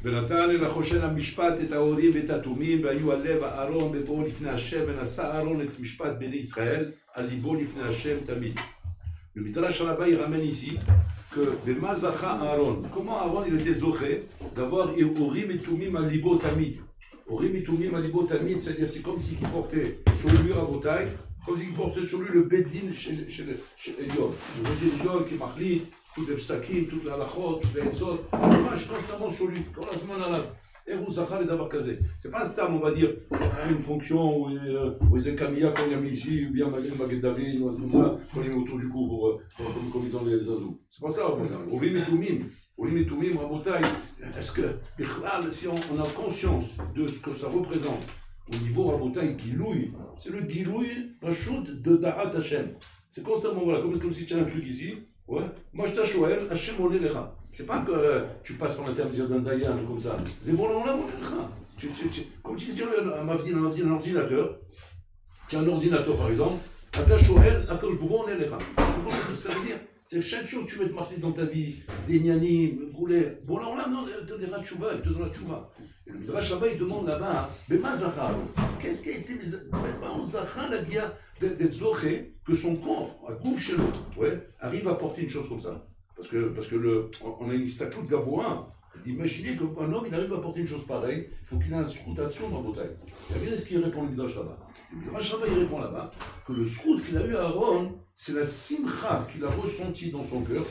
ונתן אל החושן המשפט את ההורים ואת התומים והיו על לב אהרון בבואו לפני השם ונשא אהרון את משפט בני ישראל על ליבו לפני השם תמיד. Le Midrash Rabbah il ramène ici que bema zacha Aaron, comment Aaron il était zoché d'avoir Urim et Tumim à libo tamid. Urim et Tumim à libo tamid, c'est-à-dire c'est comme s'il portait sur le mur à Botaï, comme s'il portait sur lui le Beddin chez Elion. Le Beddin Elion qui marlit toutes les psakim, toutes les halachot, toutes les etzot, ממש constamment sur lui, כל הזמן עליו. איך הוא זכה לדבר כזה? C'est pas סתם, on va dire, une fonction ou איזה קמייה qu'on a mis ici, ou bien Maged David, ou comme ça, qu'on les met autour du cou comme ils ont les azous. C'est pas ça, Urim et Tumim, Rabotai. Est-ce que, si on a conscience de ce que ça représente au niveau Rabotai, Gilouï, c'est le Gilouï, Rashut de Da'at Hashem. C'est constamment, voilà, comme si tu as un truc ici. Ouais. Moi je t'achoël, Hachem olé lecha. C'est pas que tu passes par l'intermédiaire d'un dayan ou comme ça. C'est bon, on l'a olé lecha. Comme tu dis un ordinateur, tu as un ordinateur par exemple, t'achoël, Akash Bourou olé lecha. Ça veut dire, c'est que chaque chose que tu veux te marquer dans ta vie, des nyanim, brûler, bon là on l'a, il te donnera tchouva, il te donnera tchouva. Et le Midrash Rabbah il demande là-bas, Bema Zachar, qu'est-ce qui a été Bema Zachar la guerre d'être zoché, que son corps, à bouffe chez l'autre, ouais, arrive à porter une chose comme ça. Parce que on a une statude d'avoine. Imaginez qu'un homme, il arrive à porter une chose pareille, il faut qu'il ait un scrutation dans la bouteille. Et regardez ce qu'il répond le Midrash Rabbah. Le Midrash Rabbah, il répond là-bas que le scrut qu'il a eu à Aaron, c'est la simcha qu'il a ressentie dans son cœur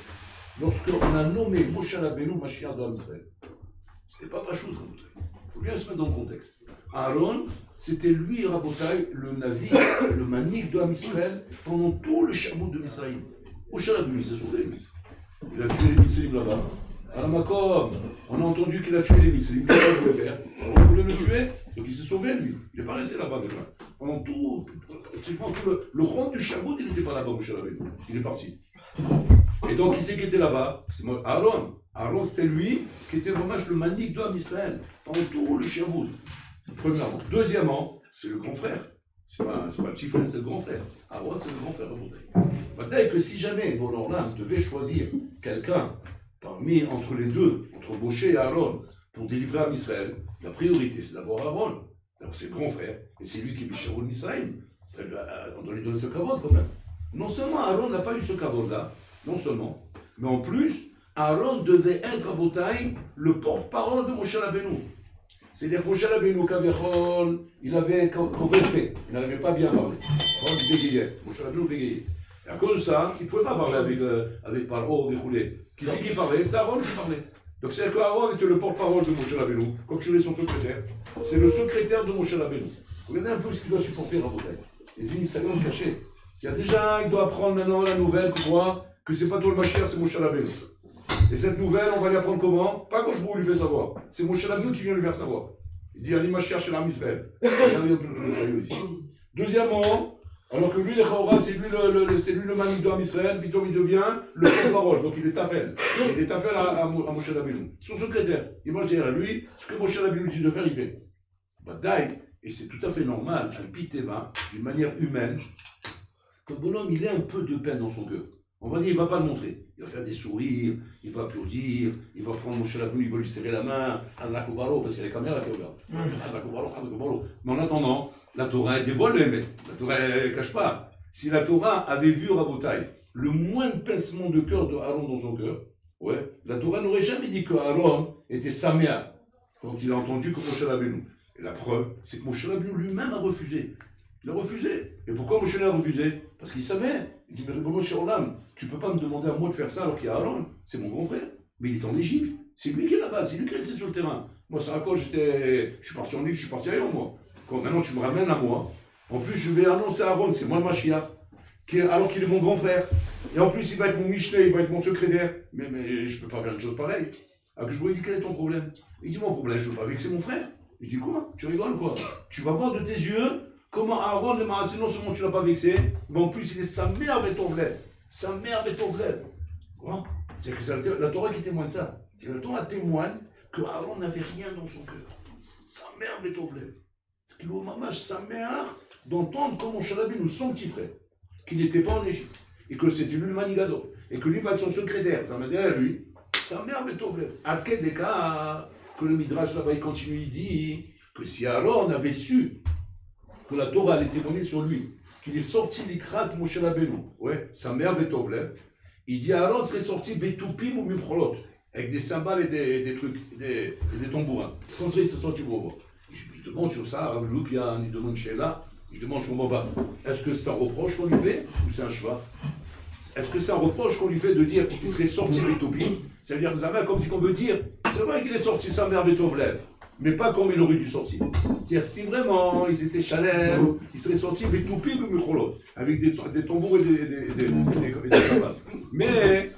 lorsqu'on a nommé Moshe Rabbeinu Mashiach de Am Israël. C'était pas Pachout, Rabotai. Il faut bien se mettre dans le contexte. Aaron, c'était lui, Rabotai, le navire, le manik de Am Israël pendant tout le chameau de Misraïm. Moshe Rabbeinu, il s'est sauvé, lui. Il a tué les Misraïm là-bas. À la Makom, on a entendu qu'il a tué les Misraïm. Qu'est-ce qu'il voulait faire? On voulait le tuer, donc il s'est sauvé, lui. Il n'est pas resté là-bas, déjà. Pendant tout le rond du chameau, il n'était pas là-bas, Moshe Rabbeinu. Il est parti. Et donc, qui c'est qui était là-bas? C'est Aaron. Aaron, c'était lui qui était vraiment le manik de Am Israël pendant tout le chameau. Premièrement. Deuxièmement, c'est le grand frère. C'est pas le petit frère, c'est le grand frère. Aaron, c'est le grand frère de Rabotai. Maintenant, que si jamais Bonorlam devait choisir quelqu'un entre les deux, entre Moshe et Aaron, pour délivrer Am Israël, la priorité, c'est d'abord Aaron. C'est le grand frère, et c'est lui qui est Misharoul Misraïm. On doit lui donner ce kavod quand même. Non seulement Aaron n'a pas eu ce kavod-là, non seulement, mais en plus, Aaron devait être à Botaï le porte-parole de Moshe Rabbeinu. C'est-à-dire que Moshe Rabbeinu, Kaviachol, il avait converti, il n'arrivait pas bien parler. Il bégayait. Moshe Rabbeinu bégayait. Et à cause de ça, il ne pouvait pas parler avec Paro, Véchoulé. Qui c'est qui parlait? C'était Aaron qui parlait. Donc c'est-à-dire qu'Aaron était le porte-parole de Moshe Rabbeinu, comme tu es son secrétaire. C'est le secrétaire de Moshe Rabbeinu. Regardez un peu ce qu'il doit supporter à Botaï. Les initiations cachées. C'est-à-dire déjà, il doit apprendre maintenant la nouvelle que c'est pas toi le Mashiach, c'est Moshe Rabbeinu. Et cette nouvelle, on va lui apprendre comment? Pas quand je lui fais savoir. C'est Moshe Rabbeinu qui vient lui faire savoir. Il dit, allez Mashiach chez l'Am Israël. Deuxièmement, alors que lui, c'est lui le manik de Am Israël, puis il devient le porte-parole. Donc il est tafel. Il est tafel à Moshe Rabbeinu. Son secrétaire, il mange derrière lui, ce que Moshe Rabbeinu dit de faire, il fait. Bataille. Et c'est tout à fait normal, un piteva, d'une manière humaine, que le bonhomme, il ait un peu de peine dans son cœur. On va dire, il ne va pas le montrer. Il va faire des sourires, il va applaudir, il va prendre Moshe Rabbeinu, il va lui serrer la main, Hazakobaro, parce qu'il y a les caméras qui regardent. Hazakobaro. Mais en attendant, la Torah, elle dévoile le Hémet. La Torah, elle ne cache pas. Si la Torah avait vu Rabotai, le moindre pincement de cœur de Aaron dans son cœur, ouais, la Torah n'aurait jamais dit que Aaron était Saméa, quand il a entendu que Moshe Rabbeinu. Et la preuve, c'est que Moshe Rabbeinu lui-même a refusé. Il a refusé. Et pourquoi Moshe a refusé? Parce qu'il savait. Il dit, mais Moshe Olam, tu ne peux pas me demander à moi de faire ça alors qu'il y a Aaron. C'est mon grand frère. Mais il est en Égypte. C'est lui qui est là-bas. C'est lui qui est resté sur le terrain. Moi, ça raconte, je suis parti en Égypte, je suis parti ailleurs, moi. Quand maintenant tu me ramènes à moi, en plus je vais annoncer à Aaron, c'est moi le Mashiach, alors qu'il est mon grand frère. Et en plus il va être mon Mishneh, il va être mon secrétaire. Mais je ne peux pas faire une chose pareille. Alors que je lui ai dit, quel est ton problème? Il dit, mon problème, je ne veux pas vexer mon frère. Il dit, quoi? Tu rigoles quoi? Tu vas voir de tes yeux comment Aaron le Maasé, non seulement tu ne l'as pas vexé, mais en plus il est sa mère avec ton bled. Sa mère avec ton bled. C'est que la Torah qui témoigne ça. C'est que la Torah témoigne que Aaron n'avait rien dans son cœur. Sa mère avec ton bled. C'est qu'il a sa mère d'entendre comment Moshe Rabbeinu, son petit frère, qui n'était pas en Égypte, et que c'était lui le Manigador. et que lui va être son secrétaire. Ça m'a dit à lui, sa mère Betovlev. À quel des cas que le Midrash là-bas il continue, il dit que si Aaron avait su que la Torah allait témoigner sur lui, qu'il est sorti l'Ikrat Moshe Rabbeinu, ouais, sa mère Betovlev, il dit Aaron serait sorti Betupim ou Mimcholot, avec des cymbales et des trucs, et des tambourins. Comme ça, il s'est sorti pour voir. Il demande sur ça, Rav Loupian, il demande Sheila, il demande Shomaba. Est-ce que c'est un reproche qu'on lui fait ou c'est un cheval? Est-ce que c'est un reproche qu'on lui fait de dire qu'il serait sorti Betupim? Ça veut dire que ça va comme si on veut dire, c'est vrai qu'il est sorti sa mère Betovlev, mais pas comme il aurait dû sortir. C'est-à-dire si vraiment ils étaient chaleurs, ils seraient sortis Betupim ou Micholot, avec des tambours et des cymbales. Mais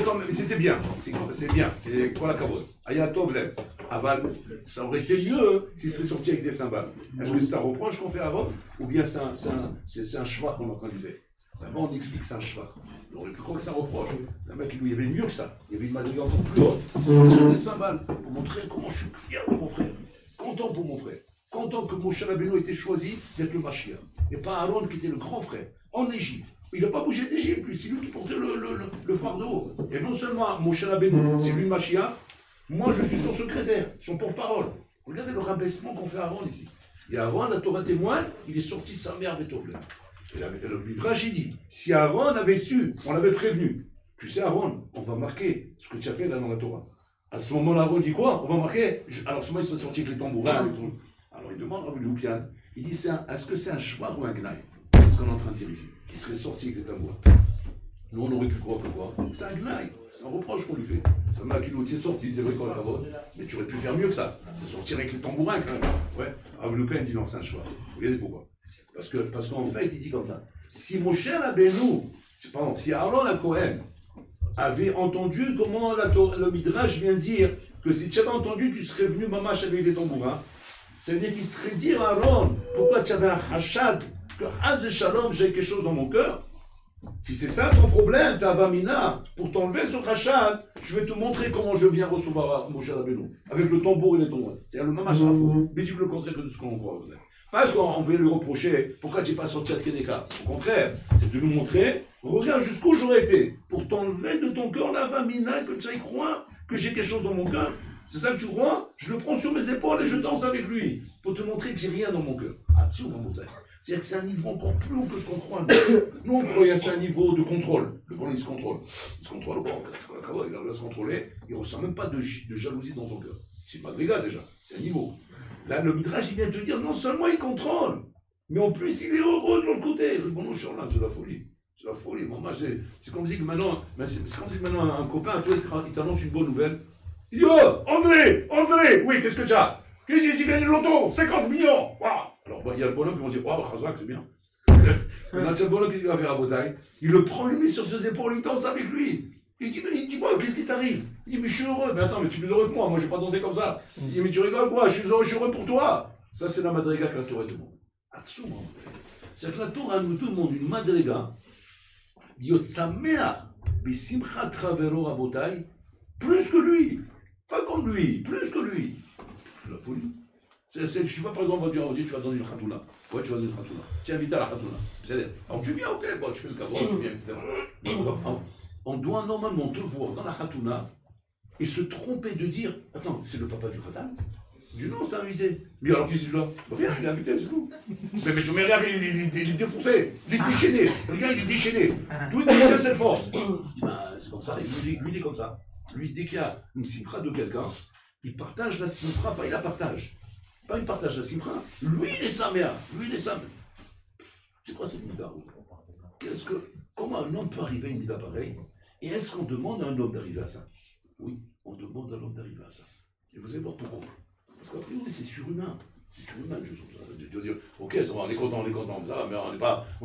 comme c'était bien, c'est bien, c'est quoi la carotte? Ayatovlev. Aval, ça aurait été mieux s'il serait sorti avec des cymbales. Est-ce que c'est un reproche qu'on fait avant, ou bien c'est un cheval qu'on a quand il fait? D'abord on explique que c'est un cheval. On aurait pu croire que c'est un reproche. C'est un mec qui lui avait mieux que ça. Il y avait une madrigue encore plus haute. Sortir des cymbales pour montrer comment je suis fier de mon frère. Content pour mon frère. Content que Moshe Rabbeinu ait été choisi d'être le Mashiach. Et pas Aaron qui était le grand frère en Égypte. Il n'a pas bougé d'Égypte, lui. C'est lui qui portait le fardeau. Et non seulement Moshe Rabbeinu, c'est lui le Mashiach. Moi, je suis son secrétaire, son porte-parole. Regardez le rabaissement qu'on fait à Aaron ici. Et Aaron, la Torah témoigne, il est sorti sa mère Betovlev. Et le Midrash, il dit, si Aaron avait su, on l'avait prévenu, tu sais Aaron, on va marquer ce que tu as fait là dans la Torah. À ce moment-là, Aaron dit quoi? On va marquer, alors ce moment, il s'est sorti avec les tambourins, les trucs. Alors il demande à Loupian, il dit, est-ce que c'est un cheval ou un gnaï? C'est ce qu'on est en train de dire ici, qui serait sorti avec les tambourins. Nous, on aurait pu croire que quoi? C'est un gnaï, c'est un reproche qu'on lui fait. Ça m'a qui l'outil est sorti, c'est vrai qu'on l'a pas. Mais tu aurais pu faire mieux que ça. C'est sortir avec les tambourins quand même. Ouais. Alors Loupian dit non, c'est un cheval. Vous regardez pourquoi? Parce qu'en fait, il dit comme ça. Si Moshe Rabbeinu, pardon, si Aaron la Cohen avait entendu comment le Midrash vient dire que si tu avais entendu, tu serais venu mamash avec les tambourins, ça veut dire qu'il serait dire à Aaron, pourquoi tu avais un hachad, que haz de shalom, j'ai quelque chose dans mon cœur. Si c'est ça ton problème, ta vamina, pour t'enlever ce hachad, je vais te montrer comment je viens recevoir Moshe Rabbeinu, avec le tambour et les tambourins. C'est le mamash rafou, mais tu peux le contraire que de ce qu'on croit. Pas quand on veut lui reprocher, pourquoi tu n'es pas sorti à Kénéka? Au contraire, c'est de nous montrer, regarde jusqu'où j'aurais été, pour t'enlever de ton cœur la vamina, que tu ailles croire que j'ai quelque chose dans mon cœur. C'est ça que tu crois? Je le prends sur mes épaules et je danse avec lui, pour te montrer que j'ai rien dans mon cœur. Attention, mon montagne. C'est-à-dire que c'est un niveau encore plus haut que ce qu'on croit. Nous, on croyait que c'est un niveau de contrôle. Le bon, il se contrôle. Il se contrôle, bon, il arrive à se contrôler, il ne ressent même pas de jalousie dans son cœur. C'est pas Madriga déjà, c'est un niveau. Là, le Midrash, il vient te dire, non seulement il contrôle, mais en plus, il est heureux de l'autre côté. Bon, non, c'est la folie. C'est la folie. Maman, c'est comme si que maintenant, un copain, toi, il t'annonce une bonne nouvelle. Il dit, oh, André, oui, qu'est-ce que tu as? J'ai gagné le loto, 50 millions. Wow. Alors, il y a le bonhomme qui vont dire, waouh, Khazak, c'est bien. Maintenant, il y a le bonhomme qui va faire à Botaï. Il le prend, il le met sur ses épaules, il danse avec lui. Il dit, quoi, qu'est-ce qui t'arrive? Il dit, mais je suis heureux. Mais attends, mais tu es plus heureux que moi, je ne vais pas danser comme ça. Il dit, mais tu rigoles quoi, je suis heureux pour toi. Ça, c'est la madriga que la Torah demande. Absolument. C'est que la Torah nous demande une madriga, Yotsamea, Besimcha Travero Rabotai, plus que lui. Pas comme lui, plus que lui. C'est la folie. Je ne suis pas, par exemple, on va dire, tu vas dans une khatouna. Ouais, tu vas dans une khatouna. Tu es invité à la khatouna. Alors tu viens, ok, bon, tu fais le cadeau, tu viens, etc. On doit normalement te voir dans la khatouna et se tromper de dire, attends, c'est le papa du khatan? Il dit non, c'est un invité. Mais alors qui c'est là? Rien, il est invité, c'est tout. Mais tu mets rien, il est défoncé, il est déchaîné. Le gars, il est déchaîné. D'où il a cette force? C'est comme ça, lui, il est comme ça. Lui, dès qu'il y a une simpra de quelqu'un, il partage la simpra, pas il la partage. Pas il partage la simpra. Lui, il est sa mère. Lui, il est sa mère. C'est quoi cette mida? Comment un homme peut arriver à une mida pareille? Et est-ce qu'on demande à un homme d'arriver à ça? Oui, on demande à l'homme d'arriver à ça. Et vous savez pas pourquoi? Parce qu'a priori, c'est surhumain. C'est surhumain, je trouve ça. Tu vas dire, ok, ça va, on est content, ça, mais on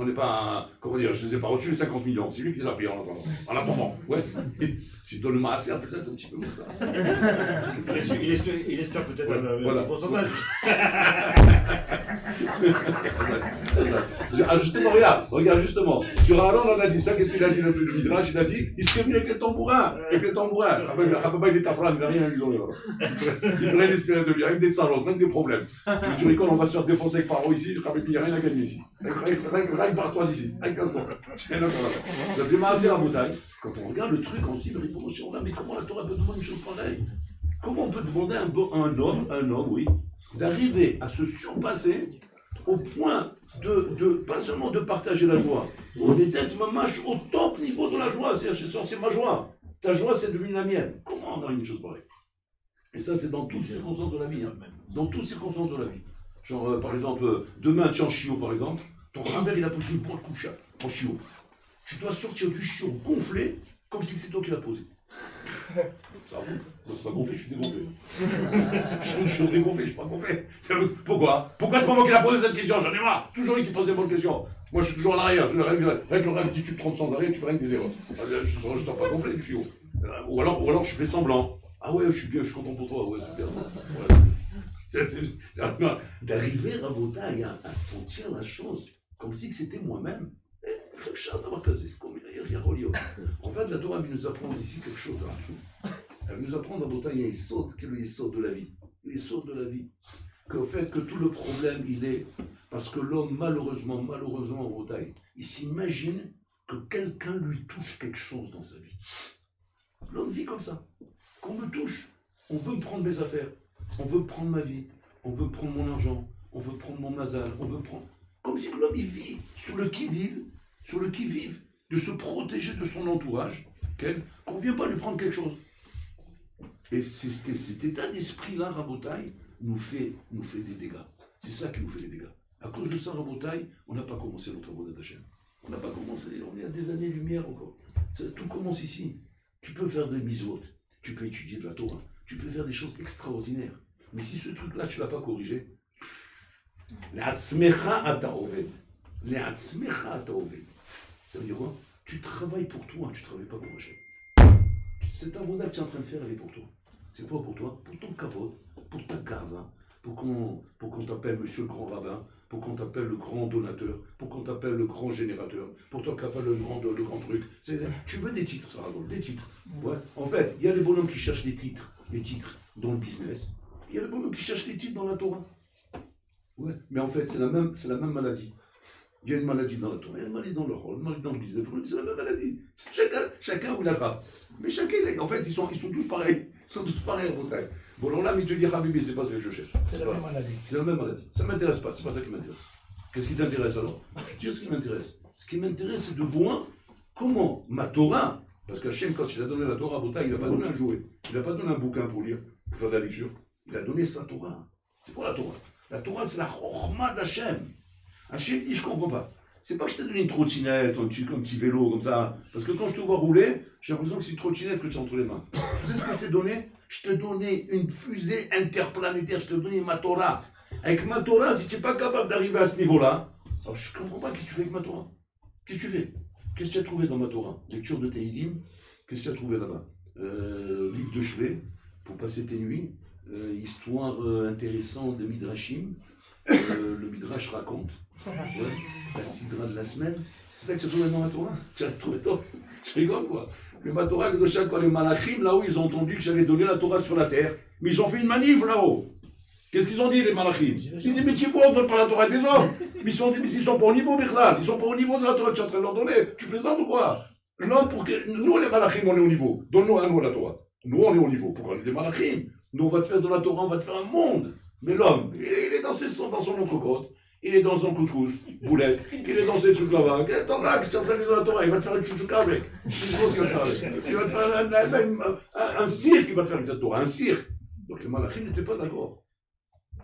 n'est pas, comment dire, je ne les ai pas reçus les 50 millions. C'est lui qui les a payés en attendant. En attendant, ouais. C'est dans le maaser, peut-être un petit peu comme ça. Il espère peut-être un petit pourcentage. Justement, regarde justement. Sur Aaron, on a dit ça, qu'est-ce qu'il a dit le Midrash? Il a dit, il serait venu avec les tambourins. Rabba, il est tafran, il n'a rien à lui donner. Il peut rien espérer de lui, avec des salons, même des problèmes. Tu rigoles, on va se faire défoncer avec Paro ici, Rabba, il n'y a rien à gagner ici. Rien barre-toi d'ici, rien casse-toi. Vous avez massé la bouteille. Quand on regarde le truc, on se dit, mais comment la Torah peut demander une chose pareille? Comment on peut demander à un homme, oui, d'arriver à se surpasser au point pas seulement de partager la joie, mais d'être mamache au top niveau de la joie. C'est ma joie. Ta joie, c'est devenu la mienne. Comment on a une chose pareille? Et ça, c'est dans toutes les circonstances de la vie. Dans toutes les circonstances de la vie. Genre, par exemple, demain, tu es en chiot, par exemple, ton ravel, il a posé une pointe couche en chiot. Tu dois sortir du chiot gonflé, comme si c'est toi qui l'as posé. Ça va foutre. Moi, c'est pas gonflé, je suis dégonflé. Je suis dégonflé, je suis pas gonflé. Pourquoi c'est pas moi qui l'a posé cette question? J'en ai marre. Toujours lui qui pose les bonnes questions. Moi, je suis toujours à l'arrière. Avec le rêve dit tu te trompes sans arrêt, tu fais rien que des erreurs. Je sors pas gonflé du chiot. Ou alors je fais semblant. Ah ouais, je suis bien, je suis content pour toi. Ouais, super. Ouais. D'arriver à Rabotaï à sentir la chose comme si c'était moi-même. En fait, la Torah nous apprend ici quelque chose là-dessous. Elle nous apprend dans Rabotaï un Yesod, qui est le Yesod de la vie. Le Yesod de la vie. Qu'au fait que tout le problème, il est parce que l'homme, malheureusement, en Rabotaï, il s'imagine que quelqu'un lui touche quelque chose dans sa vie. L'homme vit comme ça. Qu'on me touche, on veut me prendre mes affaires, on veut me prendre ma vie, on veut me prendre mon argent, on veut prendre mon mazal, on veut prendre... Comme si l'homme, il vit sur le qui-vive, de se protéger de son entourage, qu'on ne vient pas lui prendre quelque chose. Et cet état d'esprit-là, Rabotaï, nous fait des dégâts. C'est ça qui nous fait des dégâts. À cause de ça, Rabotaï, on n'a pas commencé notre travaux d'Hachem. On n'a pas commencé, on est à des années-lumière encore. Tout commence ici. Tu peux faire des mitzvot, tu peux étudier de la Torah, tu peux faire des choses extraordinaires. Mais si ce truc-là, tu ne l'as pas corrigé, ça veut dire quoi? Tu travailles pour toi, tu ne travailles pas pour Hachem. Cette avoda que tu es en train de faire, elle est pour toi. C'est quoi pour toi? Pour ton kavod, pour ta gava, pour qu'on t'appelle monsieur le grand rabbin, pour qu'on t'appelle le grand donateur, pour qu'on t'appelle le grand générateur, pour qu'on t'appelle le grand truc. Tu veux des titres, ça raconte, des titres. Ouais. En fait, il y a les bonhommes qui cherchent les titres dans le business. Il y a les bonhommes qui cherchent les titres dans la Torah. Ouais. Mais en fait, c'est la même maladie. Il y a une maladie dans la Torah, il y a une maladie dans le rôle, une maladie dans le business. C'est la même maladie. Chacun où il attrape. Mais chacun, en fait, ils sont tous pareils. Ils sont tous pareils en Bretagne. Bon, alors là, mais tu dis, Habibi, c'est pas ça que je cherche. C'est la même maladie. C'est la même maladie. Ça ne m'intéresse pas, c'est pas ça qui m'intéresse. Qu'est-ce qui t'intéresse alors? Je te dis ce qui m'intéresse. Ce qui m'intéresse, c'est de voir comment ma Torah, parce qu'Hachem, quand il a donné la Torah à Bretagne, il n'a pas donné un jouet. Il n'a pas donné un bouquin pour lire, pour faire de la lecture. Il a donné sa Torah. C'est quoi la Torah? La Torah, c'est la Chokhma d'Hachem. Hachem dit, je ne comprends pas. C'est pas que je t'ai donné une trottinette, un petit vélo comme ça. Parce que quand je te vois rouler, j'ai l'impression que c'est une trottinette que tu as entre les mains. Tu sais ce que je t'ai donné? Je t'ai donné une fusée interplanétaire, je t'ai donné ma Torah. Avec ma Torah, si tu n'es pas capable d'arriver à ce niveau-là, alors je ne comprends pas qu'est-ce que tu fais avec ma Torah. Qu'est-ce que tu fais? Qu'est-ce que tu as trouvé dans ma Torah? Lecture de Tehillim. Qu'est-ce que tu as trouvé là-bas? Livre de chevet pour passer tes nuits. Histoire intéressante de Midrashim. Le Midrash raconte. Ouais, la sidra de la semaine. C'est ça que tu as trouvé dans la Torah? Tu as trouvé toi? Tu rigoles quoi? Le Torah de chaque les Malachim, là-haut, ils ont entendu que j'allais donner la Torah sur la terre. Mais ils ont fait une manif là-haut. Qu'est-ce qu'ils ont dit, les Malachim? Ils disent, mais tu vois, on ne donne pas la Torah des hommes. Mais ils sont pas au niveau, Birlal. Ils sont pas au niveau de la Torah que tu es en train de leur donner. Tu plaisantes ou quoi? Non, nous, les Malachim, on est au niveau. Donne-nous à nous la Torah. Nous, on est au niveau. Pourquoi on est des Malachim? Nous, on va te faire de la Torah, on va te faire un monde. Mais l'homme, il est dans son entrecôte. Il est dans son couscous, boulette, il est dans ces trucs là-bas. Quel Torah que tu es en train de lire la Torah? Il va te faire une chouchouka avec. Il va te faire un cirque, il va te faire avec cette Torah, un cirque. Donc les Malachim n'étaient pas d'accord.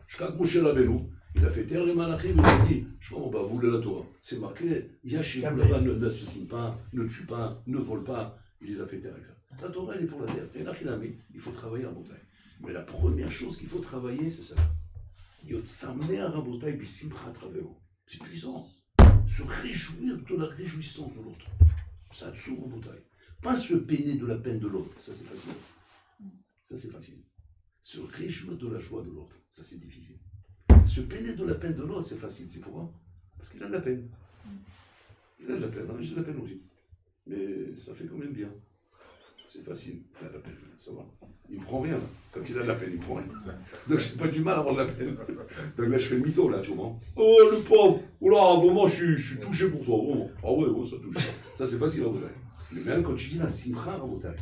Jusqu'à Moshe Rabbeinu, il a fait taire les Malachim, il a dit, je comprends pas, vous voulez la Torah. C'est marqué, Yachim, là-bas, n'assassine pas, ne tue pas, ne vole pas. Il les a fait taire avec ça. La Torah, elle est pour la terre. Et là qu'il a mis, il faut travailler en montagne. Mais la première chose qu'il faut travailler, c'est ça. C'est puissant. Se réjouir de la réjouissance de l'autre. Ça a dessous en bouteille. Pas se peiner de la peine de l'autre. Ça, c'est facile. Ça, c'est facile. Se réjouir de la joie de l'autre. Ça, c'est difficile. Se peiner de la peine de l'autre, c'est facile, c'est pourquoi? Parce qu'il a de la peine. Il a de la peine, hein, j'ai de la peine aussi. Mais ça fait quand même bien. C'est facile, il a de la peine, ça va. Il ne prend rien, là. Quand il a de la peine, il ne prend rien. Donc j'ai pas du mal à avoir de la peine. Donc là, je fais le mytho, là, tu vois. Oh, le pauvre! Oula, vraiment, je suis touché pour toi, vraiment. Ah ouais, ouais, ça touche. Ça, c'est facile à voter. Mais même quand tu dis la simcha à voter,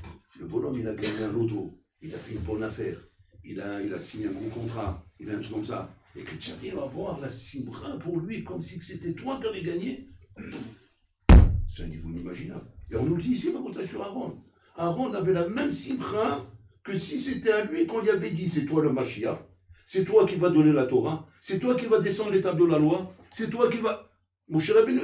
le bonhomme, il a gagné un loto, il a fait une bonne affaire, il a signé un bon contrat, il a un truc comme ça, et que tu arrives à voir la simcha pour lui comme si c'était toi qui avais gagné, c'est un niveau inimaginable. Et on nous le dit ici, ma voter sur Aaron. Aaron avait la même simcha que si c'était à lui qu'on lui avait dit, c'est toi le Mashiach, c'est toi qui vas donner la Torah, c'est toi qui vas descendre l'étape de la loi, c'est toi qui vas... Moshe Rabbeinu,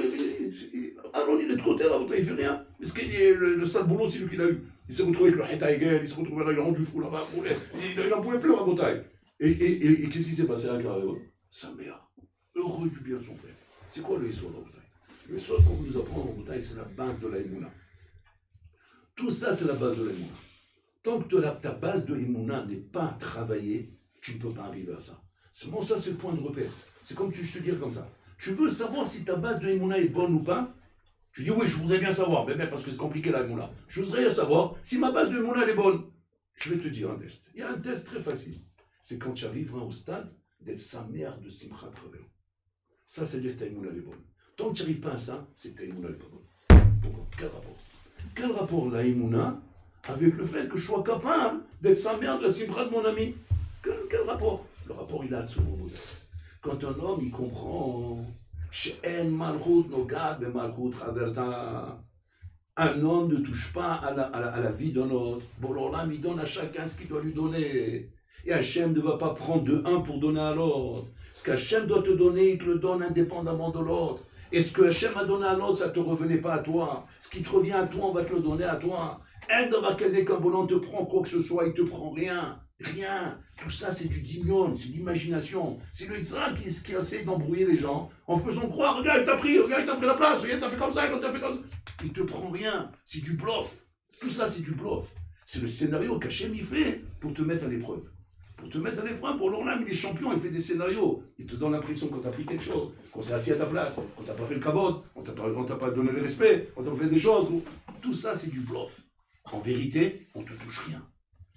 Aaron, il est de côté, il fait rien. Parce que le sale boulot, c'est lui qui l'a eu. Il s'est retrouvé avec le Hétaïgel, il s'est retrouvé là, il a rendu fou là-bas, il n'en pouvait plus à Rabotaï. Et qu'est-ce qui s'est passé à Karéo? Sa mère, heureux du bien de son frère. C'est quoi le Yesod à Rabotaï? Le Yesod qu'on nous apprend à Rabotaï, c'est la base de la Emouna. Tout ça, c'est la base de la Emouna. Tant que ta base de Emouna n'est pas travaillée, tu ne peux pas arriver à ça. Seulement ça, c'est le point de repère. C'est comme je te dis comme ça. Tu veux savoir si ta base de Emouna est bonne ou pas? Tu dis oui, je voudrais bien savoir, mais bien parce que c'est compliqué la Emouna. Je voudrais savoir si ma base de Emouna elle est bonne. Je vais te dire un test. Il y a un test très facile. C'est quand tu arriveras au stade d'être sa mère de Simchat Rabbeinu. Ça, c'est dire que ta Emouna elle est bonne. Tant que tu n'arrives pas à ça, c'est que ta Emouna elle n'est pas bonne. Pourquoi? Quel rapport? Quel rapport la Emouna avec le fait que je sois capable d'être sa mère de la Simchat de mon ami? Quel rapport? Le rapport, il a à ce moment. Quand un homme, il comprend un homme ne touche pas à la vie d'un autre. Borolam, il donne à chacun ce qu'il doit lui donner. Et Hachem ne va pas prendre de un pour donner à l'autre. Ce qu'Hachem doit te donner, il te le donne indépendamment de l'autre. Et ce que Hachem a donné à l'autre, ça ne te revenait pas à toi. Ce qui te revient à toi, on va te le donner à toi. Aide à caser quand Bolan te prend quoi que ce soit, il ne te prend rien. Rien. Tout ça, c'est du dimion, c'est de l'imagination. C'est le Yitzhak qui essaie d'embrouiller les gens en faisant croire, regarde, il t'a pris la place, regarde, t'as fait comme ça, t'as fait comme ça. Il te prend rien. C'est du bluff. Tout ça, c'est du bluff. C'est le scénario qu'Hachem il fait pour te mettre à l'épreuve. Pour te mettre à l'épreuve, pour l'Orlam, il est champion, il fait des scénarios. Il te donne l'impression qu'on t'a pris quelque chose, qu'on s'est assis à ta place, qu'on t'a pas fait le kavod, on t'a pas donné le respect, on t'a fait des choses. Tout ça, c'est du bluff. En vérité, on ne te touche rien.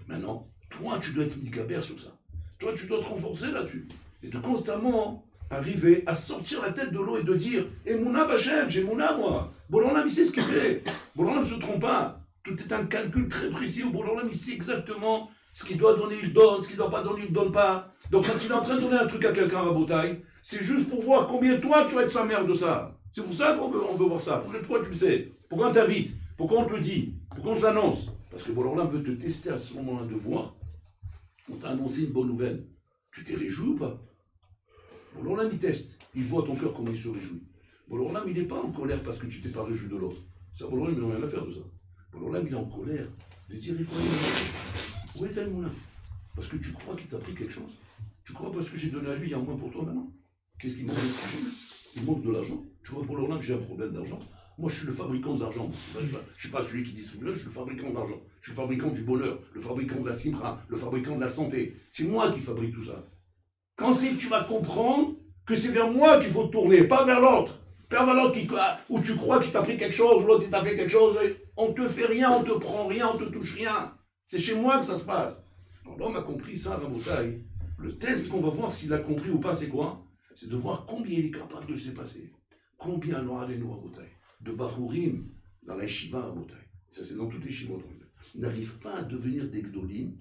Maintenant, toi, tu dois être Mikaber sur ça. Toi, tu dois te renforcer là-dessus. Et de constamment arriver à sortir la tête de l'eau et de dire « Eh, Mouna Bachem, j'ai Mouna, moi. Bolan il sait ce qu'il fait. Bolan ne se trompe pas. Tout est un calcul très précis. Bolan il sait exactement ce qu'il doit donner, il donne. Ce qu'il ne doit pas donner, il ne donne pas. Donc, quand il est en train de donner un truc à quelqu'un à Rabotaï, c'est juste pour voir combien toi, tu vas être sa mère de ça. C'est pour ça qu'on veut voir ça. Pourquoi tu le sais? Pourquoi on t'invite? Pourquoi on te le dit? Pourquoi on te l'annonce? Parce que Bolan veut te tester à ce moment-là de voir. On t'a annoncé une bonne nouvelle. Tu t'es réjoui ou pas? Bolan il teste. Il voit ton cœur comment il se réjouit. Bolan il n'est pas en colère parce que tu t'es pas réjoui de l'autre. Ça, Bolan il n'a rien à faire de ça. Bolan il est en colère de dire il faut aller. Où est Moulin? Parce que tu crois qu'il t'a pris quelque chose. Tu crois parce que j'ai donné à lui, il y a moins pour toi maintenant. Qu'est-ce qu'il manque? Il manque de l'argent. Tu vois, Bolan, j'ai un problème d'argent. Moi, je suis le fabricant de l'argent. Je ne suis pas celui qui distribue, je suis le fabricant de l'argent. Je suis le fabricant du bonheur, le fabricant de la simra, le fabricant de la santé. C'est moi qui fabrique tout ça. Quand c'est que tu vas comprendre que c'est vers moi qu'il faut te tourner, pas vers l'autre. Pas vers l'autre où tu crois qu'il t'a pris quelque chose, ou l'autre il t'a fait quelque chose. On ne te fait rien, on ne te prend rien, on ne te touche rien. C'est chez moi que ça se passe. Quand l'homme a compris ça, la Rabotaï, le test qu'on va voir s'il a compris ou pas, c'est quoi? C'est de voir combien il est capable de se passer. Combien on aura les noms à Rabotaï. De Bahurim dans la Shiva à Rabotaï. Ça, c'est dans toutes les Shivot. N'arrive pas à devenir des Gdolim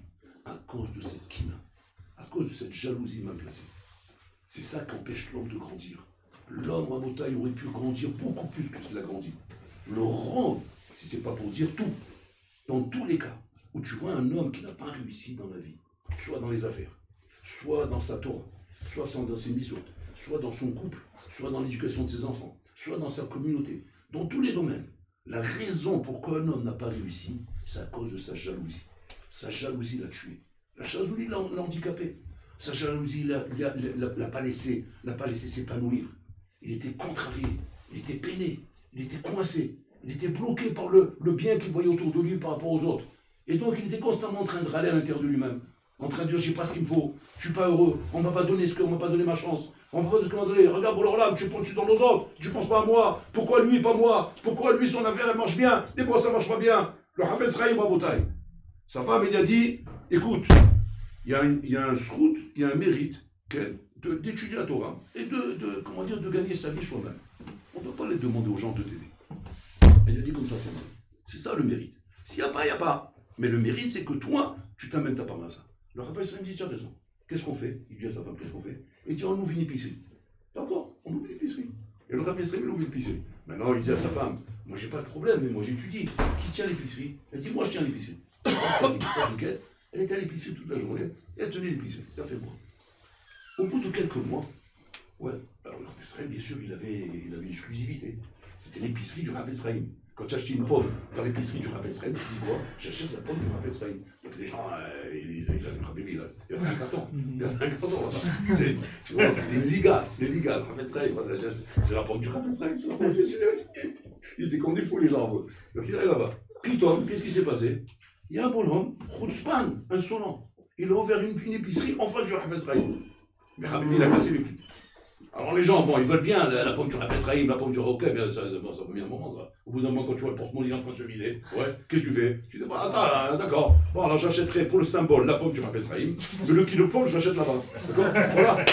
à cause de cette kina, à cause de cette jalousie mal placée. C'est ça qui empêche l'homme de grandir. L'homme, Rabotaï, aurait pu grandir beaucoup plus que ce qu'il a grandi. Le rêve, si ce n'est pas pour dire tout, dans tous les cas où tu vois un homme qui n'a pas réussi dans la vie, soit dans les affaires, soit dans sa Torah, soit dans ses missions, soit dans son couple, soit dans l'éducation de ses enfants, soit dans sa communauté, dans tous les domaines. La raison pourquoi un homme n'a pas réussi, c'est à cause de sa jalousie. Sa jalousie l'a tué. La jalousie l'a handicapé. Sa jalousie l'a pas laissé s'épanouir. Il était contrarié, il était peiné, il était coincé, il était bloqué par le bien qu'il voyait autour de lui par rapport aux autres. Et donc il était constamment en train de râler à l'intérieur de lui-même. en train de dire, j'ai pas ce qu'il me faut, je suis pas heureux, on m'a pas donné ce qu'on m'a pas donné ma chance, on m'a pas donné ce qu'on m'a donné. Regarde, pour là, tu penses dans nos autres, tu penses pas à moi, pourquoi lui, pas moi, pourquoi lui, son affaire, elle marche bien, et moi, ça marche pas bien. Le Hafez Chaim Rabotai. Sa femme, il a dit, écoute, il y a un srout, il y a un mérite d'étudier la Torah et de gagner sa vie soi-même. On ne doit pas les demander aux gens de t'aider. Elle a dit comme ça son mari. C'est ça le mérite. S'il n'y a pas, il n'y a pas. Mais le mérite, c'est que toi, tu t'amènes ta part à ça. Le Hafez Chaim dit, tu as raison. Qu'est-ce qu'on fait? Il dit à sa femme, qu'est-ce qu'on fait? Il dit, on ouvre une épicerie. D'accord, on ouvre une épicerie. Et le Hafez Chaim, il ouvre une épicerie. Maintenant, il dit à sa femme, moi, j'ai pas de problème, mais moi, j'étudie. Qui tient l'épicerie? Elle dit, moi, je tiens l'épicerie. Elle était à l'épicerie toute la journée, et elle tenait l'épicerie. Elle a fait quoi? Au bout de quelques mois, ouais, alors le Hafez Chaim, bien sûr, il avait l'exclusivité. C'était l'épicerie du Hafez Chaim. Quand tu achetais une pomme dans l'épicerie du Hafez Chaim, tu dis quoi? J'achète la pomme du Hafez Chaim. Donc les gens, il avait un bébé, il avait un carton. Il avait un carton là-bas. Tu vois, c'était une liga, le Hafez Chaim. C'est la pomme du Hafez Chaim, c'est la pomme du Hafez Chaim. Ils étaient comme des fous, les gens. Donc il est là-bas. Pitom, qu'est-ce qui s'est passé? Il y a un bonhomme, Khoutspan, insolent. Il a ouvert une épicerie en face du Hafez Chaim. Mais il a cassé les prix. Alors les gens, bon, ils veulent bien la pomme du Hafez Chaim, la pomme du ok, mais ça va bien un moment ça. Au bout d'un moment, quand tu vois le porte-monnaie en train de se vider, ouais, qu'est-ce que tu fais? Tu dis, bah attends, d'accord, bon alors j'achèterai pour le symbole la pomme du Hafez Chaim, mais le kilo de pomme, je l'achète là-bas. D'accord? Voilà.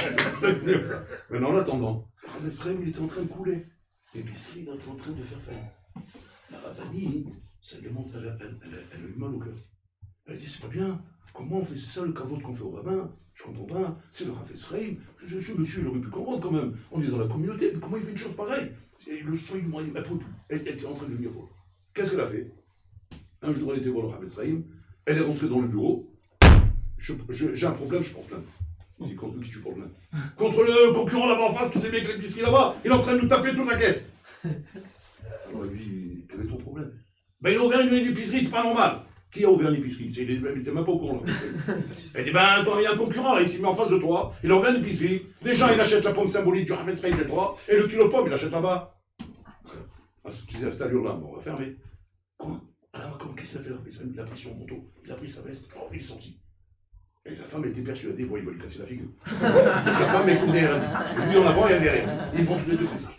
Maintenant, en attendant, le Hafez Chaim, il était en train de couler. L'épicerie, il était en train de faire faillite. La rabbinite, ça lui monte, elle a eu mal au cœur. Elle a dit, c'est pas bien. Comment on fait? C'est ça le kavod qu'on fait au rabbin? Je comprends pas. C'est le Hafez Chaim. Ce monsieur, il aurait pu comprendre quand même. On est dans la communauté, mais comment il fait une chose pareille? Et le soin, elle était en train de devenir folle. Qu'est-ce qu'elle a fait? Un jour, elle était voir le Hafez Chaim. Elle est rentrée dans le bureau. J'ai un problème, je porte plainte. Il dit, contre qui tu portes plainte? Contre le concurrent là-bas en face qui s'est mis avec l'épicerie là-bas. Il est en train de nous taper toute la caisse. Alors lui, quel est ton problème? Ben il a ouvert une épicerie, c'est pas normal. Qui a ouvert l'épicerie? Il était même pas au courant. Elle dit, ben attends, il y a un concurrent là, il s'est mis en face de toi, il a ouvert une épicerie, les gens ils achètent la pomme symbolique du Hafez Chaim chez toi, et le kilo de pomme il achète là-bas. Tu dis à cette allure-là, on va fermer. Quoi? Alors qu'est-ce qu'il a fait le Hafez Chaim? Il a pris son manteau, il a pris sa veste, oh, il est sorti. Et la femme était persuadée, bon, il va lui casser la figure. Donc la femme écoute derrière. Lui en avant, il y a derrière. Ils vont tous les deux comme ça.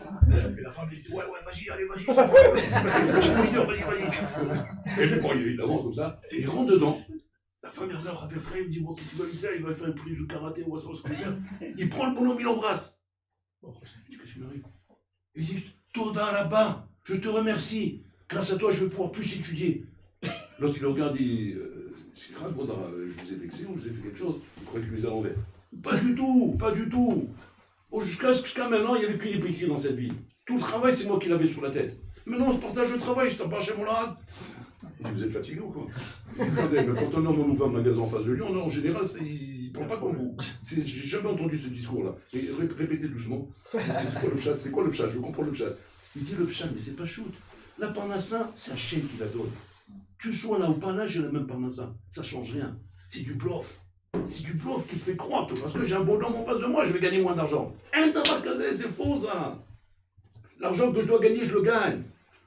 Et la femme, elle dit, ouais, vas-y, allez, vas-y. Vas-y. Et puis, bon, il avance comme ça. Et il rentre dedans. La femme, elle regarde le Hafez Chaim, il dit, bon, qu'est-ce qu'il va lui faire? Il va faire une prise de karaté, ou ça, ce qu'il va faire. Il prend le bonhomme, il l'embrasse. Il dit, qu'est-ce qu'il m'arrive? Il dit, Toda là-bas, je te remercie. Grâce à toi, je vais pouvoir plus étudier. L'autre, il le regarde, il dit, c'est grave, je vous ai vexé ou je vous ai fait quelque chose? Il croyait qu'il les a l'envers. Pas du tout, pas du tout. Jusqu'à maintenant, il n'y avait qu'une épicerie dans cette ville. Tout le travail, c'est moi qui l'avais sur la tête. Maintenant, on se partage le travail, je t'en parle chez mon lad. Il dit, vous êtes fatigué ou quoi? Regardez, quand un homme ouvre un magasin en face de lui, en général, il ne prend pas comme vous. J'ai jamais entendu ce discours-là. Répétez doucement. C'est quoi le pshat? C'est quoi le pshat? Je comprends le pshat. Il dit le pshat, mais c'est pas shoot. La parnassa, c'est Hachem qui la donne. Tu sois là ou pas là, j'ai la même parnassa. Ça change rien. C'est du bluff. C'est du bluff qui te fait croire que parce que j'ai un bonhomme en face de moi, je vais gagner moins d'argent. Un tabac casé, c'est faux ça. L'argent que je dois gagner, je le gagne.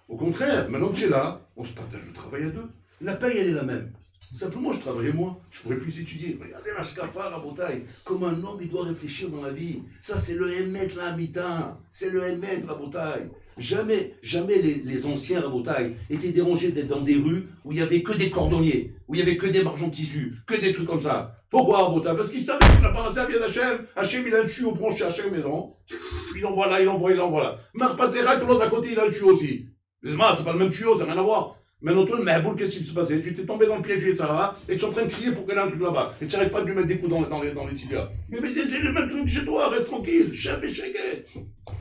Au contraire, maintenant que j'ai là, on se partage le travail à deux. La paye, elle est la même. Simplement, je travaillais moins, je pourrais plus étudier. Regardez la scapha, la bataille. Comme un homme, il doit réfléchir dans la vie. Ça, c'est le Hémet, la mitin. C'est le Hémet, la bataille. Jamais les anciens rabotailles étaient dérangés d'être dans des rues où il n'y avait que des cordonniers, où il n'y avait que des marchands de tissus, que des trucs comme ça. Pourquoi rabotaille? Parce qu'ils savaient que la parnassa vient d'Hachem. Hachem, il a un tuyau branché à chaque maison. Il envoie là, il envoie là. Marpatera, que l'autre à côté, il a un tuyau aussi. C'est pas le même tuyau, ça n'a rien à voir. Maintenant, toi, Mahaboul, qu'est-ce qui se passait? Tu t'es tombé dans le piège du Sahara et tu es en train de crier pour qu'il y ait un truc là-bas. Et tu n'arrêtes pas de lui mettre des coups dans les tibias. Mais c'est le même truc chez toi, reste tranquille, chef et chéguet.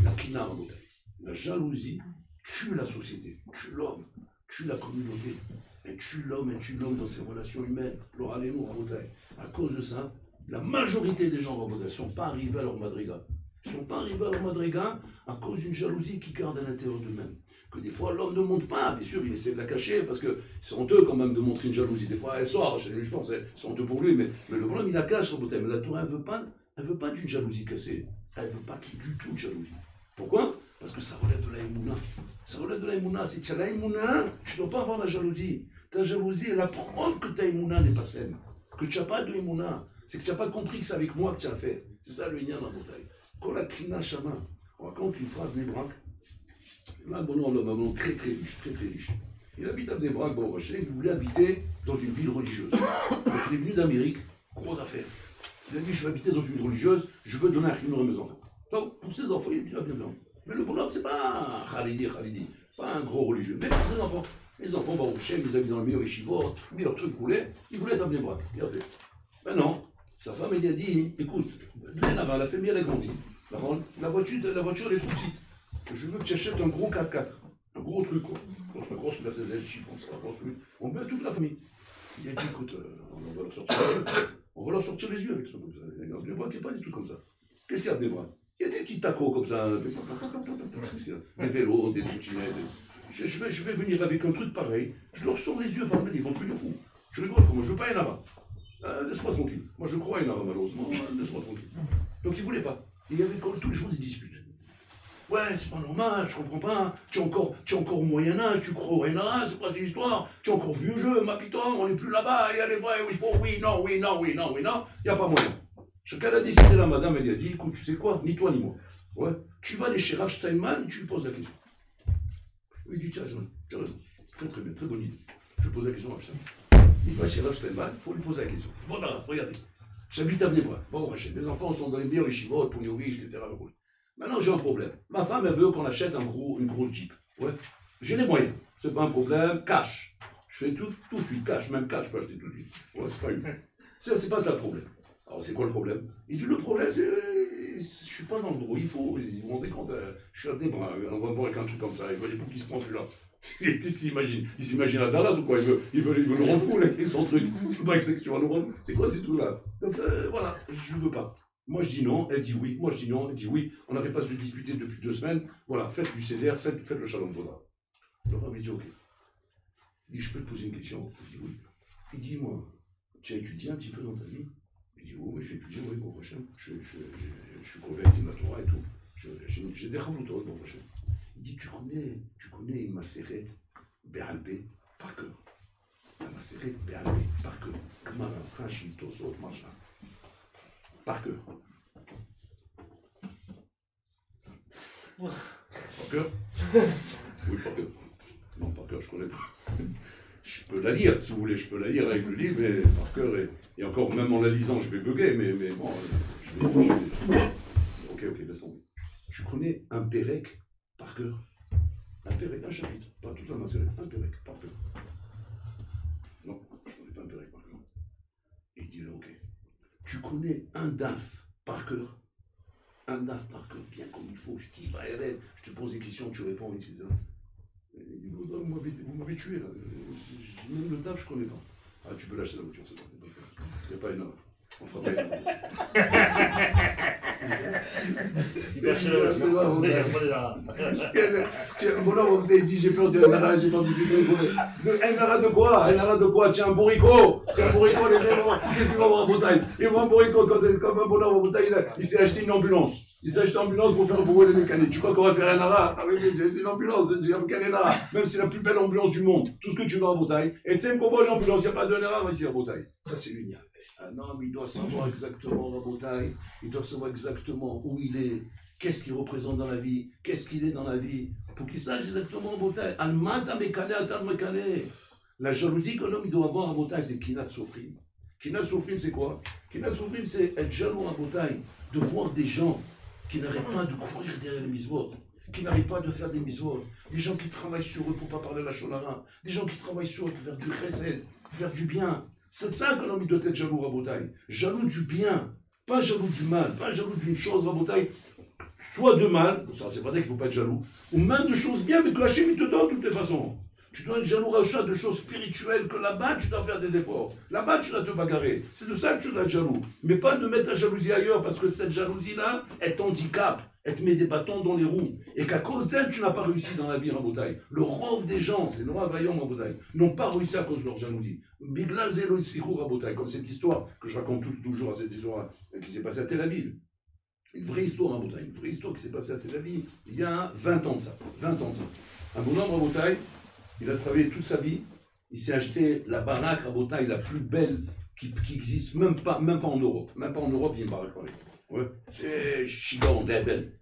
La kina, rabotaille. La jalousie tue la société, tue l'homme, tue la communauté, et tue l'homme dans ses relations humaines. Alors allez-nous, rabotaille. À cause de ça, la majorité des gens, rabotaille, ne sont pas arrivés à leur madriga. Ils ne sont pas arrivés à leur madriga à cause d'une jalousie qui garde à l'intérieur d'eux-mêmes. Que des fois l'homme ne montre pas, bien sûr il essaie de la cacher parce que c'est honteux quand même de montrer une jalousie. Des fois elle sort, je pense, c'est honteux pour lui, mais le problème il la cache, rabotaille. Mais la Torah elle veut pas d'une jalousie cassée, elle veut pas qu'il y ait du tout de jalousie. Pourquoi? Parce que ça relève de la émouna. Ça relève de la émouna. Si tu as la émouna, tu ne dois pas avoir la jalousie. Ta jalousie est la preuve que ta émouna n'est pas saine. que tu n'as pas de Emouna. C'est que tu n'as pas compris que c'est avec moi que tu as fait. C'est ça le Inyan Rabotai. Quand la Klina Shama, on raconte une fois à Bnei-Brak, là, bon, on a un homme très très riche, très très riche. Il habite à Bnei-Brak, bon, il voulait habiter dans une ville religieuse. Donc il est venu d'Amérique, grosse affaire. Il a dit, je vais habiter dans une ville religieuse, je veux donner un chinour à mes enfants. Donc, pour ses enfants, il a bien blanc. Mais le bonhomme, c'est pas un Khalidi, pas un gros religieux, mais pour ses enfants. Les enfants, bah, au Shem, ils habitent dans le meilleur yeshivot, le meilleur truc ils voulaient être à Bnei-Brak. Regardez. Maintenant, sa femme, elle lui a dit, écoute, la famille, elle a grandi. La voiture, elle est trop petite. Je veux que tu achètes un gros 4x4. Un gros truc, quoi. Une grosse Mercedes, Jeep, un gros truc. On met toute la famille. Il a dit, écoute, on va leur sortir les yeux. On va leur sortir les yeux avec ça, comme ça. Il n'y a pas des trucs comme ça. Qu'est-ce qu'il y a à Bnei-Brak? Il y a des petits tacos comme ça. Des vélos, des trottinettes. Je vais venir avec un truc pareil. Je leur sors les yeux par le ils vont plus de fou. Tu rigoles, moi je veux pas un arabe. Laisse-moi tranquille. Moi je crois un arabe, malheureusement. Laisse-moi tranquille. Donc il voulait pas. Et il y avait tous les jours des disputes. Ouais, c'est pas normal, je comprends pas. Tu es encore au Moyen-Âge, tu crois au Moyen-Âge, c'est pas une histoire. Tu es encore vieux jeu, ma piton, on n'est plus là-bas, il y a les vrais, il faut oui, non, il n'y a pas moyen. Chacun a décidé, la madame, elle a dit, écoute, tu sais quoi, ni toi ni moi. Ouais, tu vas aller chez Rav Steinman et tu lui poses la question. Il dit, tu as raison, très très bien, très bonne idée. Je pose la question à Rav Steinman. Il va chez Rav Steinman pour lui poser la question. Voilà, regardez, j'habite à Bnei-Brak. Bon, mes enfants sont dans les meilleurs yeshivot, Pouniovich, etc. Maintenant, j'ai un problème. Ma femme, elle veut qu'on achète une grosse Jeep. Ouais. J'ai les moyens. C'est pas un problème. Cash. Je fais tout de suite. Cash. Même cash, je peux acheter tout de suite. Ouais, c'est pas une. C'est pas ça le problème. Alors, c'est quoi le problème? Il dit, le problème, c'est. Je suis pas dans le droit. Il faut. Vous vous rendez compte, je suis à Bnei-Brak. On va voir avec un truc comme ça. Il veut qui se prend celui-là. Qu'est-ce qu'il s'imagine? Il s'imagine à Dallas ou quoi? Il veut le rendre fou, là, son truc. C'est pas que tu vas nous rendre. C'est quoi ces trucs-là? Donc, voilà. Je veux pas. Moi je dis non, elle dit oui. Moi je dis non, elle dit oui. On n'aurait pas se disputer depuis 2 semaines. Voilà, faites du CDR, faites le Shalom Vaudra. Le rabbin dit ok. Il dit je peux te poser une question? Il dit oui. Il dit moi, tu as étudié un petit peu dans ta vie? Il dit oui, j'ai étudié, oui, bon prochain. Je suis converti à la Torah et tout. J'ai des chavoutot, bon prochain. Il dit tu connais une Maseret Béalpé par cœur. La Maseret Béalpé par cœur. Kamara, Rachid, Tosot, machin. Par cœur. Par cœur? Oui, par cœur. Non, par cœur, je connais pas. Je peux la lire, si vous voulez, je peux la lire avec le livre, mais par cœur, et encore, même en la lisant, je vais bugger, mais bon, je vais. Ok, laisse tomber. Tu connais un Pérec par cœur? Un Pérec, un chapitre, pas toute la masse, un Pérec par cœur. Non, je connais pas un Pérec par cœur. Et il dit là, ok. Tu connais un DAF par cœur? Un DAF par cœur, bien comme il faut. Je dis, bah, je te pose des questions, tu réponds, et tu dis, vous m'avez tué là. Même le DAF, je connais pas. Ah, tu peux l'acheter la voiture, c'est bon. Il n'y a pas une heure. On fera pas une heure. Bon, on dit, j'ai peur de Nara, j'ai peur du Nara de quoi? Un Nara de quoi? Tiens, un bourricot, les gens, qu'est-ce qu'ils vont avoir en Bretagne? Ils vont un bourricot, comme un bonhomme en Bretagne, il s'est acheté une ambulance. Il s'est acheté une ambulance pour faire brûler les mécaniques. Tu crois qu'on va faire un Nara? Ah oui, c'est une ambulance, c'est un Nara. Même si c'est la plus belle ambulance du monde, tout ce que tu veux en Bretagne. Et tu sais, qu'on voit une ambulance, il n'y a pas de Nara ici en Bretagne. Ça, c'est l'union. Un homme, il doit savoir exactement la Bretagne, il doit savoir exactement où il est, qu'est-ce qu'il représente dans la vie, qu'est-ce qu'il est dans la vie, pour qu'il sache exactement en Bretagne. La jalousie qu'un homme il doit avoir en Bretagne, c'est Kinat Sofrim. Kinat Sofrim, c'est quoi? Kinat Sofrim, c'est être jaloux en Bretagne, de voir des gens qui n'arrêtent pas de courir derrière les misvot, qui n'arrêtent pas de faire des misvot, des gens qui travaillent sur eux pour ne pas parler la shonara, des gens qui travaillent sur eux pour faire du chesed, pour faire du bien. C'est ça qu'un homme doit être jaloux à Bretagne. Jaloux du bien, pas jaloux du mal, pas jaloux d'une chose à Bretagne, soit de mal, ça c'est pas dire qu'il ne faut pas être jaloux, ou même de choses bien, mais que la chimie te donne de toutes les façons. Tu dois être jaloux Racha de choses spirituelles, que là-bas tu dois faire des efforts. Là-bas tu dois te bagarrer. C'est de ça que tu dois être jaloux. Mais pas de mettre ta jalousie ailleurs, parce que cette jalousie-là, elle t'handicape, elle te met des bâtons dans les roues. Et qu'à cause d'elle, tu n'as pas réussi dans la vie en Bretagne. Le rôle des gens, c'est noir vaillant en Bretagne, n'ont pas réussi à cause de leur jalousie. Biglal Zelo Islichou à Bretagne, comme cette histoire que je raconte toujours à cette histoire qui s'est passée à Tel Aviv. Une vraie histoire en Bretagne, une vraie histoire qui s'est passée à Tel Aviv il y a 20 ans de ça. 20 ans de ça. Un bonhomme en Bretagne, il a travaillé toute sa vie, il s'est acheté la baraque à Bretagne la plus belle qui n'existe même pas en Europe. Même pas en Europe, il me parle parler. Ouais. C'est Chigan, label,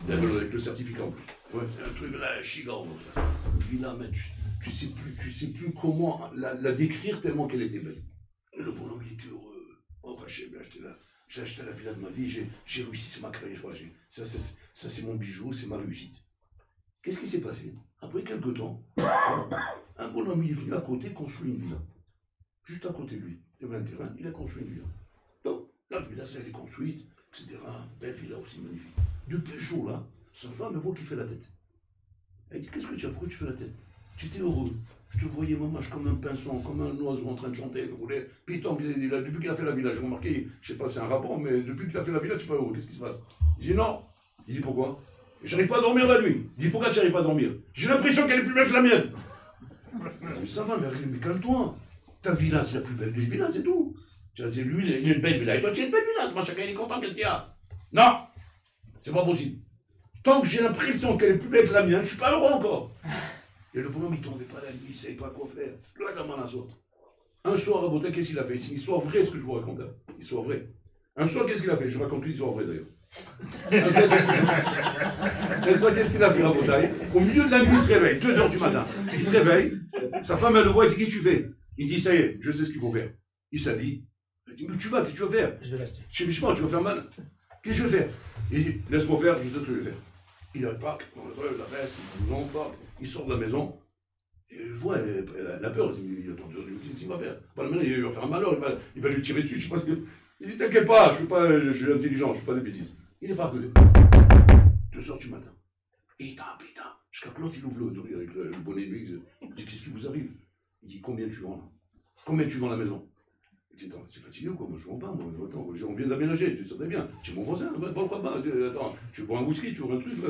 avec le certificat en plus. Ouais, c'est un truc là, Chigan. Villa, mais tu sais plus comment la décrire tellement qu'elle était belle. Et le bonhomme, il était heureux. Oh, j'ai acheté la villa de ma vie, j'ai réussi, c'est ma carrière. Ça, c'est mon bijou, c'est ma réussite. Qu'est-ce qui s'est passé? Après quelques temps, un bonhomme, il est venu à côté construire une villa. Juste à côté de lui. Il y avait un terrain, il a construit une villa. Donc, la villa, elle est construite, etc. Belle villa aussi, magnifique. Depuis ce jour-là, sa femme, elle voit qu'il fait la tête. Elle dit, qu'est-ce que tu as? Pourquoi tu fais la tête? Tu étais heureux. Je te voyais, maman, comme un pinson, comme un oiseau en train de chanter, de rouler. Puis depuis qu'il a fait la villa, j'ai remarqué, je sais pas si c'est un rapport, mais depuis qu'il a fait la villa, tu es pas heureux. Qu'est-ce qui se passe? Il dit non. Il dit pourquoi? J'arrive pas à dormir la nuit. Il dit pourquoi tu n'arrives pas à dormir? J'ai l'impression qu'elle est plus belle que la mienne. Mais ça va, mais calme-toi. Ta villa, c'est la plus belle des villas, c'est tout. Tu as dit, lui, il a une belle villa. Et toi, tu as une belle villa. C'est pas chacun, il est content, qu'est-ce qu'il y a? Non, c'est pas possible. Tant que j'ai l'impression qu'elle est plus belle que la mienne, je suis pas heureux encore. Et le bonhomme, il tombait pas la nuit, il savait pas quoi faire. Un soir, à Bota, qu'est-ce qu'il a fait? C'est une histoire vraie, ce que je vous raconte. Une histoire vraie. Un soir, qu'est-ce qu'il a fait? Je raconte l'histoire vraie, d'ailleurs. Un soir, qu'est-ce qu'il a fait, à Bota? Au milieu de la nuit, il se réveille, 2 h du matin. Il se réveille, sa femme, elle le voit, elle dit, qu'est-ce que tu fais? Il dit, ça y est, je sais ce qu'il faut faire. Il s'habille. Elle dit, mais qu'est-ce que tu vas faire? Je vais l'acheter. Chez Bichement, tu vas faire mal. Qu'est-ce que je vais faire? Il dit, laisse-moi faire, je sais ce que je vais faire. Il a le pack, la veste, le blouson, il sort de la maison, et il voit, elle a peur, il dit, attends, qu'est-ce qu'il va faire? Bah, maintenant, il va faire un malheur, il va lui tirer dessus, je sais pas ce que... Il dit, t'inquiète pas, je suis intelligent, je fais pas des bêtises. Il est pas à côté. 2 h du matin. Et il tape, jusqu'à que l'autre, il ouvre le avec le bonnet de lui, il dit, qu'est-ce qui vous arrive? Il dit, combien tu vends là? Combien tu vends la maison? Il dit, attends, c'est fatigué ou quoi? Moi je vends pas, moi. Attends, on vient d'aménager, tu sais très bien. Tu es mon voisin, pas le bas. Attends, tu bois un whisky, tu ouvres un truc, là.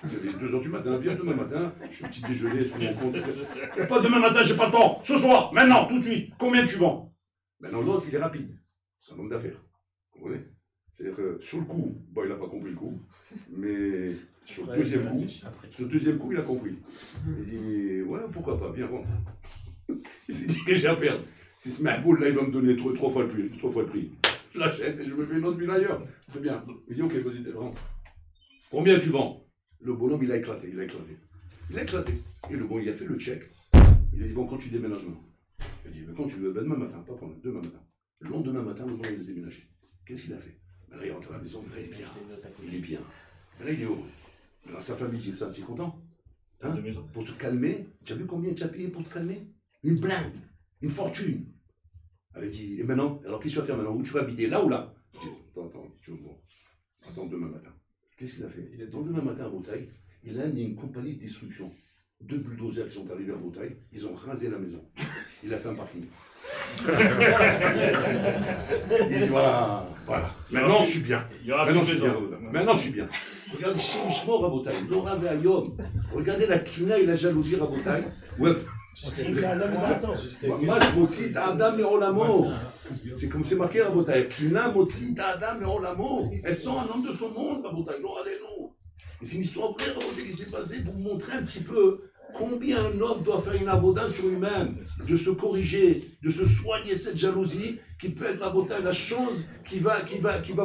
C'est 2 h du matin, viens demain matin, je fais un petit déjeuner sur mon compte. Et pas demain matin, j'ai pas le temps. Ce soir, maintenant, tout de suite, combien tu vends? Maintenant, l'autre, il est rapide. C'est un homme d'affaires. Vous comprenez? C'est-à-dire que sur le coup, bon, il n'a pas compris le coup, mais sur le deuxième coup, il a compris. Il dit, ouais, pourquoi pas, bien rentre. Il s'est dit que j'ai à perdre. Si ce Mahboul là, il va me donner 3 fois le prix. Je l'achète et je me fais une autre ville ailleurs. C'est bien. Il dit, ok, vas-y, rentre. Combien tu vends? Le bonhomme, il a éclaté. Et le bon, il a fait le check. Il a dit, bon, quand tu déménages maintenant? Il a dit, mais quand tu veux, ben, demain matin, pas pendant, demain matin. Le lendemain matin, le bon, il a déménagé. Qu'est-ce qu'il a fait? Ben là, il rentre à la maison, là, il est bien. Il est bien. Ben là, il est heureux. Ben là, sa famille dit, ça, tu es content? Hein? Pour te calmer, tu as vu combien tu as payé pour te calmer? Une blinde, une fortune. Elle a dit, et maintenant, alors qu'est-ce que tu vas faire maintenant? Où tu vas habiter? Là ou là? Je dis, attends, tu vas me voir. Attends demain matin. Qu'est-ce qu'il a fait? Demain matin à Bretagne, il a amené une compagnie de destruction. 2 bulldozers qui sont arrivés à Bretagne, ils ont rasé la maison. Il a fait un parking. Il dit voilà. Maintenant je suis bien. Maintenant je suis bien. Regardez chez Mishmor à Bretagne, Nora Ve'ayom. Regardez la kina et la jalousie à Bretagne. Ouais. Mamash motzi Adam me'olamo. C'est comme c'est marqué à Bretagne. Kina motzi Adam me'olamo. Elles sont un homme de son monde à Bretagne. Et c'est une histoire vraie qui s'est passée pour vous montrer un petit peu combien un homme doit faire une avoda sur lui-même, de se corriger, de se soigner cette jalousie qui peut être la chose qui va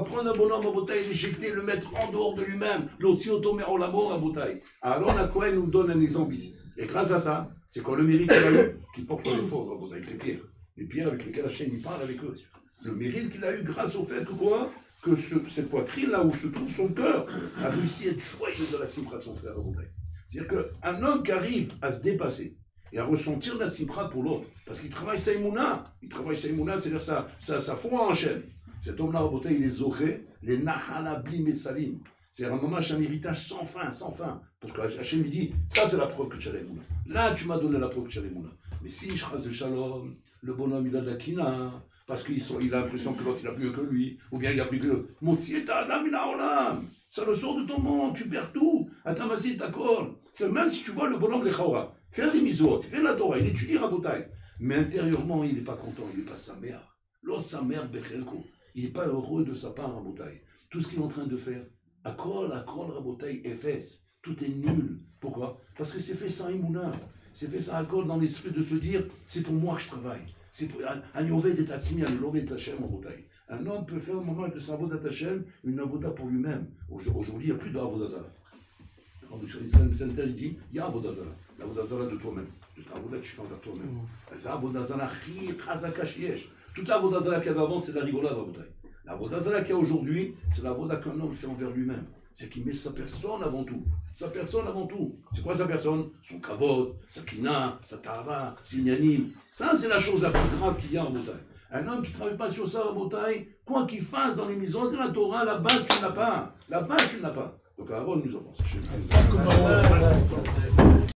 prendre un bonhomme à Botaï et l'éjecter, le mettre en dehors de lui-même, l'autre automé en la mort à Botaï. Alors la Cohen nous donne un exemple ici. Et grâce à ça, c'est quand le mérite qu'il a eu, qu'il porte les forts à Botaï, les pierres avec lesquelles Hachem il parle avec eux. Le mérite qu'il a eu grâce au fait que quoi? Que cette poitrine là où se trouve son cœur a réussi à être joyeux de la simra de son frère à Botaï. C'est-à-dire qu'un homme qui arrive à se dépasser et à ressentir la simra pour l'autre, parce qu'il travaille sa émouna, c'est-à-dire sa foi en Hachem. Cet homme-là, à Botaï, il est zoré, les nahalablim et salim. C'est-à-dire un moment, un héritage sans fin. Parce que Hachem lui dit, ça c'est la preuve que tu as l'émouna. Là, tu m'as donné la preuve que tu as l'émouna. Mais si, je shalom, le bonhomme, il a de la kina, parce qu'il a l'impression que l'autre, il a plus que lui, ou bien il a plus que l'autre. Mon si est Adam, il a olam. Ça le sort de ton monde, tu perds tout. Atamasi t'accorde. C'est même si tu vois le bonhomme, les chaura, faire des misotes, faire la Torah, il étudie Rabotai. Mais intérieurement, il n'est pas content, il n'est pas sa mère. Lorsque sa mère, Bechelko, il n'est pas heureux de sa part Rabotai. Tout ce qu'il est en train de faire, Akol, Rabotai, FS, tout est nul. Pourquoi? Parce que c'est fait sans Imouna. C'est fait sans Akol dans l'esprit de se dire, c'est pour moi que je travaille. C'est un Yoved et Tatsmi, un Loved Hachem en bouteille. Un homme peut faire au moment de sa Avodat Hachem une Avoda pour lui-même. Aujourd'hui, il n'y a plus d'Avodah Zara. Quand vous sur l'Islam, il dit il y a Avodah Zara. L'Avodah Zara de toi-même. De ta Avodah que tu fais envers toi-même. C'est Avodah Zara chi chazaka shiesh. Toute l'Avodah Zara qu'il y avait avant, c'est la rigolade en bouteille. L'Avodah Zara qu'il y a aujourd'hui, c'est l'Avodah qu'un homme fait envers lui-même. C'est qu'il met sa personne avant tout. Sa personne avant tout. C'est quoi sa personne? Son kavod, sa kina, sa tahara, ses inyanim. Ça, c'est la chose la plus grave qu'il y a en bouteille. Un homme qui ne travaille pas sur ça en bouteille, quoi qu'il fasse dans les maisons de la Torah, la base, tu n'as pas. La base, tu n'as pas. Donc, avant, nous avons ça chez nous.